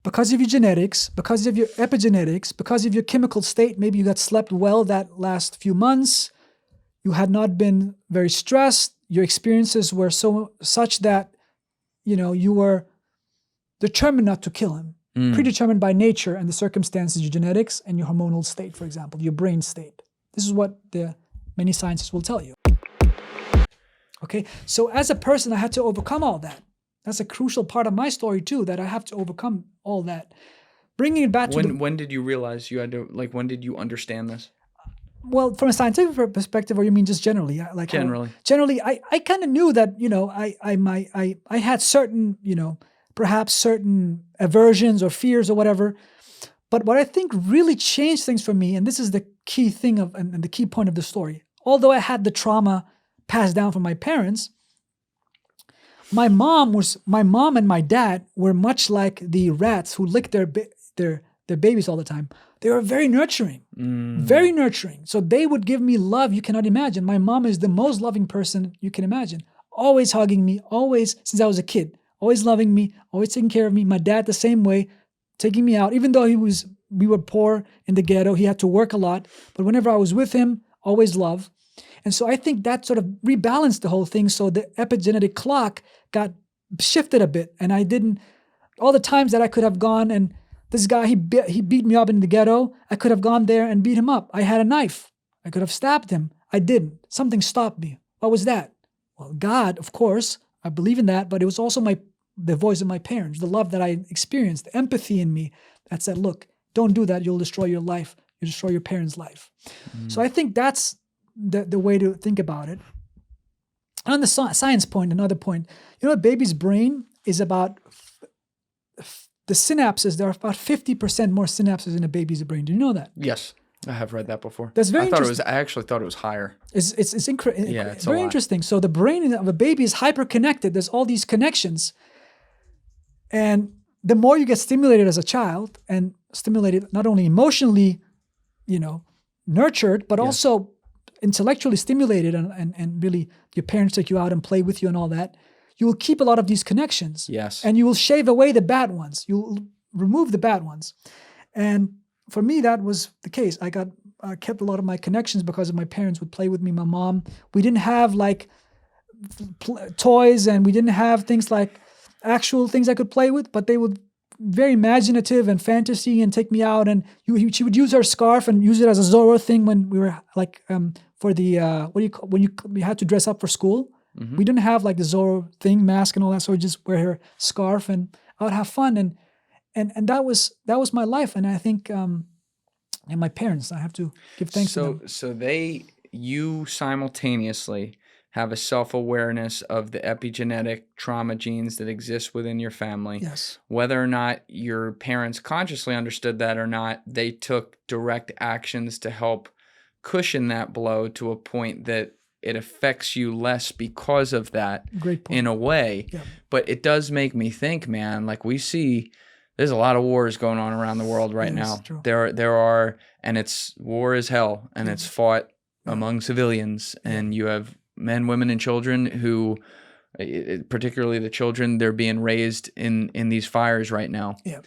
because of your genetics, because of your epigenetics, because of your chemical state, maybe you got slept well that last few months, you had not been very stressed, your experiences were such that, you were determined not to kill him, predetermined by nature and the circumstances, your genetics and your hormonal state, for example, your brain state. This is what many scientists will tell you. Okay, so as a person, I had to overcome all that. That's a crucial part of my story too, that I have to overcome all that. Bringing it back to when did you realize you had to, when did you understand this? Well, from a scientific perspective, or you mean just generally? Generally, I kind of knew that, I had certain, perhaps certain aversions or fears or whatever. But what I think really changed things for me, and this is the key thing and the key point of the story, although I had the trauma passed down from my parents, my mom and my dad were much like the rats who licked their babies all the time. They were very nurturing, very nurturing. So they would give me love you cannot imagine. My mom is the most loving person you can imagine. Always hugging me, always, since I was a kid, always loving me, always taking care of me. My dad the same way, taking me out. Even though we were poor in the ghetto, he had to work a lot. But whenever I was with him, always love. And so I think that sort of rebalanced the whole thing. So the epigenetic clock got shifted a bit. And all the times that I could have gone and this guy, he beat me up in the ghetto, I could have gone there and beat him up. I had a knife. I could have stabbed him. I didn't. Something stopped me. What was that? Well, God, of course, I believe in that, but it was also the voice of my parents, the love that I experienced, the empathy in me that said, look, don't do that. You'll destroy your life. You'll destroy your parents' life. So I think that's the way to think about it. On the science point, another point, a baby's brain is about the synapses. There are about 50% more synapses in a baby's brain. Do you know that? Yes, I have read that before. That's very interesting. I actually thought it was higher. It's very interesting. So the brain of a baby is hyper-connected. There's all these connections. And the more you get stimulated as a child, and stimulated not only emotionally, nurtured, but also intellectually stimulated, and really your parents take you out and play with you and all that, you will keep a lot of these connections. Yes. And you will shave away the bad ones. You'll remove the bad ones. And for me, that was the case. I kept a lot of my connections because of my parents would play with me, my mom. We didn't have toys, and we didn't have things like actual things I could play with, but they would very imaginative and fantasy and take me out. And she would use her scarf and use it as a Zorro thing when we were for the, we had to dress up for school. Mm-hmm. We didn't have the Zorro thing, mask and all that. So we'd just wear her scarf and I would have fun. And that was my life. And I think, and my parents, I have to give thanks to them. So you simultaneously have a self-awareness of the epigenetic trauma genes that exist within your family. Yes. Whether or not your parents consciously understood that or not, they took direct actions to help cushion that blow to a point that it affects you less because of that. Great point. In a way. Yeah. But it does make me think, man, we see there's a lot of wars going on around the world right now. True. There are, and it's war is hell, and it's fought among civilians, and you have men, women, and children who, particularly the children, they're being raised in these fires right now. Yeah.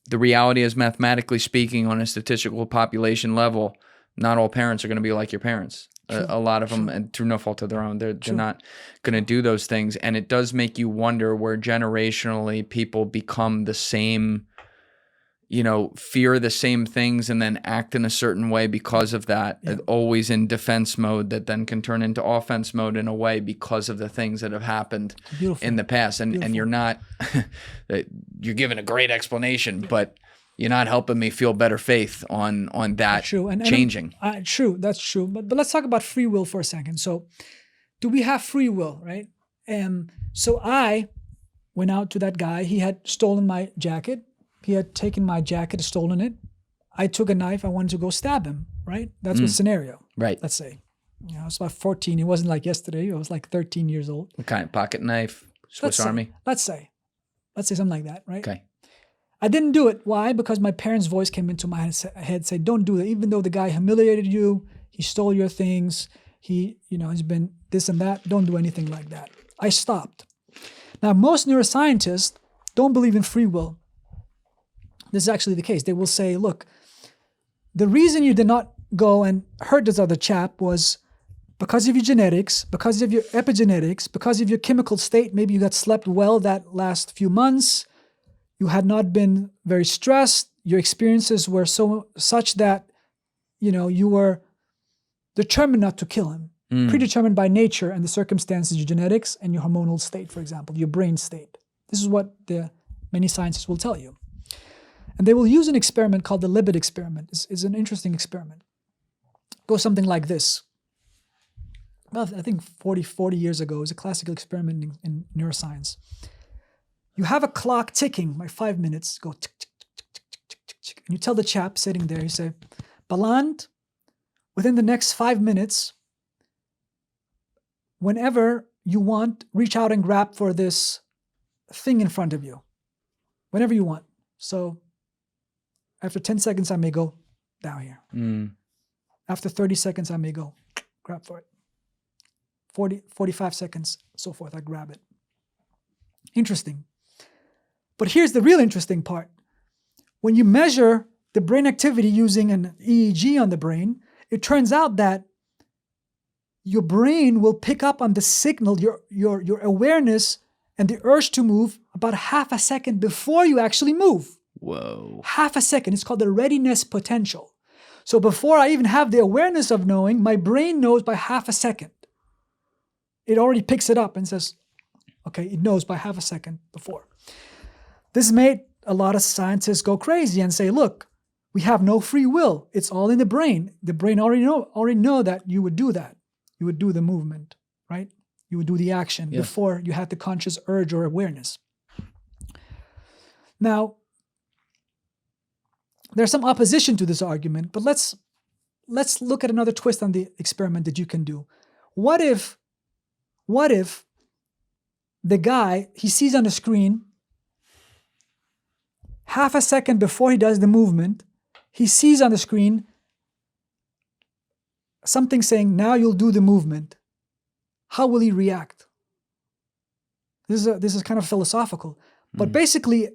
The reality is, mathematically speaking, on a statistical population level, not all parents are going to be like your parents. A lot of them, and through no fault of their own, they're not going to do those things. And it does make you wonder where generationally people become the same, fear the same things and then act in a certain way because of that, always in defense mode that then can turn into offense mode in a way because of the things that have happened in the past. And you're not, you're giving a great explanation, but you're not helping me feel better faith on that changing. True, that's true. But let's talk about free will for a second. So do we have free will, right? So I went out to that guy. He had stolen my jacket. He had taken my jacket, stolen it. I took a knife. I wanted to go stab him, right? That's the scenario. Right. Let's say. I was about 14. It wasn't like yesterday. I was 13 years old. What kind? Pocket knife? Swiss Army? Let's say something like that, right? Okay. I didn't do it. Why? Because my parents' voice came into my head, say, don't do that. Even though the guy humiliated you, he stole your things, he's been this and that, don't do anything like that. I stopped. Now, most neuroscientists don't believe in free will, this is actually the case. They will say, look, the reason you did not go and hurt this other chap was because of your genetics, because of your epigenetics, because of your chemical state. Maybe you got slept well that last few months. You had not been very stressed. Your experiences were such that, you were determined not to kill him. Predetermined by nature and the circumstances, your genetics and your hormonal state, for example, your brain state. This is what many scientists will tell you. And they will use an experiment called the Libet experiment. It's an interesting experiment. It goes something like this. Well, I think 40 years ago, it was a classical experiment in neuroscience. You have a clock ticking by 5 minutes, go tick, tick, tick, tick, tick, tick, tick. And you tell the chap sitting there, you say, Baland, within the next 5 minutes, whenever you want, reach out and grab for this thing in front of you. Whenever you want. So after 10 seconds, I may go down here. After 30 seconds, I may go grab for it. 45 seconds, so forth, I grab it. Interesting. But here's the real interesting part. When you measure the brain activity using an EEG on the brain, it turns out that your brain will pick up on the signal, your awareness and the urge to move about half a second before you actually move. Whoa. Half a second. It's called the readiness potential. So before I even have the awareness of knowing, my brain knows by half a second. It already picks it up and says, okay, it knows by half a second before. This made a lot of scientists go crazy and say, look, we have no free will. It's all in the brain. The brain already know that you would do that. You would do the movement, right? You would do the action before you had the conscious urge or awareness. Now, there's some opposition to this argument, but let's look at another twist on the experiment that you can do. What if the guy, he sees on the screen, half a second before he does the movement, he sees on the screen something saying, now you'll do the movement. How will he react? This is kind of philosophical. But basically,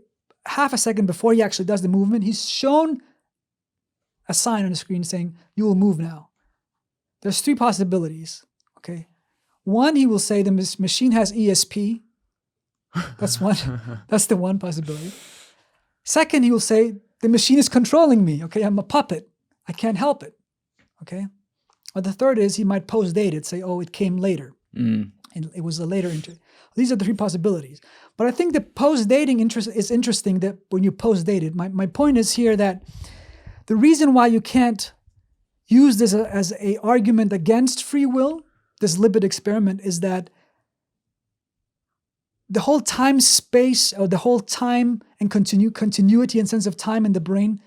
half a second before he actually does the movement, he's shown a sign on the screen saying, you will move now. There's 3 possibilities, okay? One, he will say the machine has ESP. That's one. That's the one possibility. Second, he will say the machine is controlling me. Okay, I'm a puppet. I can't help it. Okay. Or the third is he might post-date it, say, oh, it came later. And it was a later entry. These are the 3 possibilities. But I think the post-dating is interesting that when you post-date it. My point is here that the reason why you can't use this as an argument against free will, this Libet experiment, is that the whole time space, or the whole time and continuity and sense of time in the brain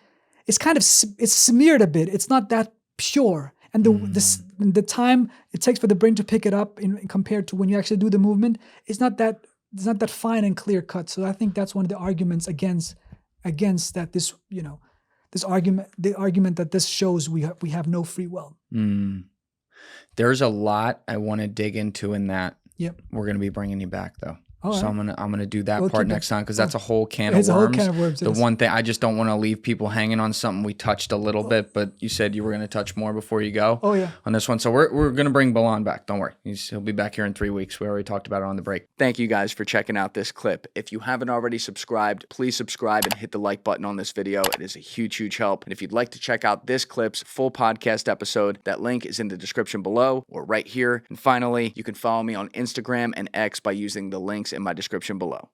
is it's smeared a bit. It's not that pure. And the time it takes for the brain to pick it up compared to when you actually do the movement, it's not that fine and clear cut. So I think that's one of the arguments against that the argument that this shows we have no free will. There's a lot I want to dig into in that. Yep. We're going to be bringing you back though. All so right. I'm gonna do that part next time because that's a whole can of worms. It's a whole can of worms. The one thing I just don't want to leave people hanging on something we touched a little bit, but you said you were going to touch more before you go. Oh yeah. On this one, so we're going to bring Baland back. Don't worry, he'll be back here in 3 weeks. We already talked about it on the break. Thank you guys for checking out this clip. If you haven't already subscribed, please subscribe and hit the like button on this video. It is a huge help. And if you'd like to check out this clip's full podcast episode, that link is in the description below or right here. And finally, you can follow me on Instagram and X by using the links in my description below.